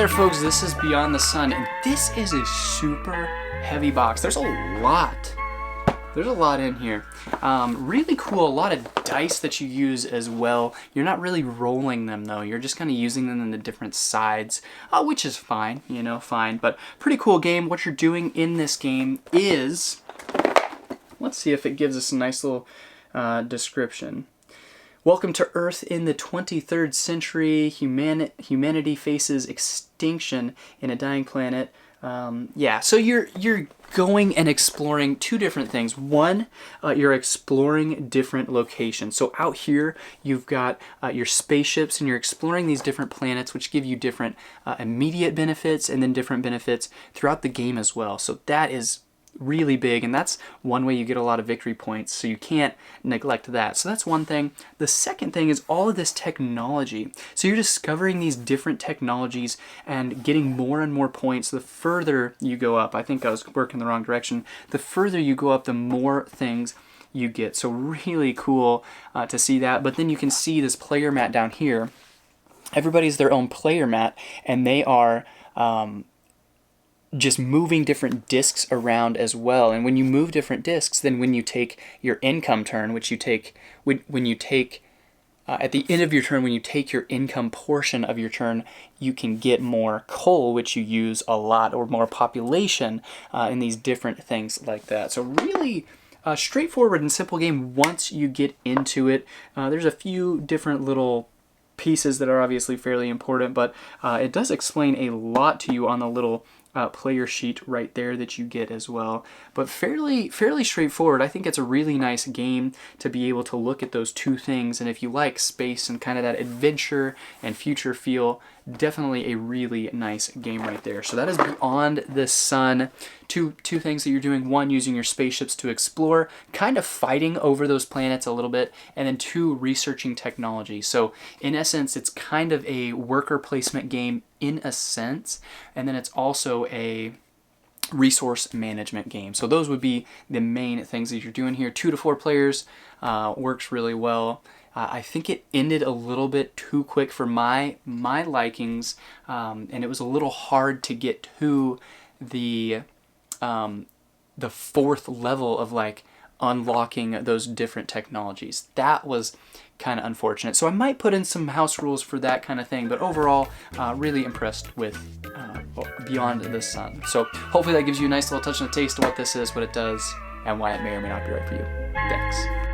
there, folks, this is Beyond the Sun, and this is a super heavy box. There's a lot in here. Really cool, a lot of dice that you use as well. You're not really rolling them though, you're just kind of using them in the different sides, which is fine, fine, but pretty cool game. What you're doing in this game is, let's see if it gives us a nice little description. Welcome to Earth in the 23rd century. Humanity faces extinction in a dying planet. So you're going and exploring two different things. One, you're exploring different locations. So out here, you've got your spaceships, and you're exploring these different planets, which give you different immediate benefits and then different benefits throughout the game as well. So that is really big, and that's one way you get a lot of victory points, so you can't neglect that. So that's one thing. The second thing is all of this technology. So you're discovering these different technologies and getting more and more points the further you go up. I think I was working the wrong direction. The further you go up, the more things you get. So really cool to see that. But then you can see this player mat down here. Everybody's their own player mat, and they are just moving different discs around as well. And when you move different discs, then when you take your income turn, which you take when you take at the end of your turn, when you take your income portion of your turn, you can get more coal, which you use a lot, or more population in these different things like that. So really straightforward and simple game once you get into it. There's a few different little pieces that are obviously fairly important, but it does explain a lot to you on the little player sheet right there that you get as well. But fairly straightforward. I think it's a really nice game to be able to look at those two things, and if you like space and kind of that adventure and future feel, definitely a really nice game right there. So that is Beyond the Sun. Two things that you're doing: one, using your spaceships to explore, kind of fighting over those planets a little bit, and then two, researching technology. So in essence, it's kind of a worker placement game in a sense, and then it's also a resource management game. So those would be the main things that you're doing here. 2 to 4 players works really well. I think it ended a little bit too quick for my likings, and it was a little hard to get to the 4th level of like unlocking those different technologies. That was kind of unfortunate. So I might put in some house rules for that kind of thing, but overall, really impressed with Beyond the Sun. So hopefully that gives you a nice little touch and a taste of what this is, what it does, and why it may or may not be right for you. Thanks.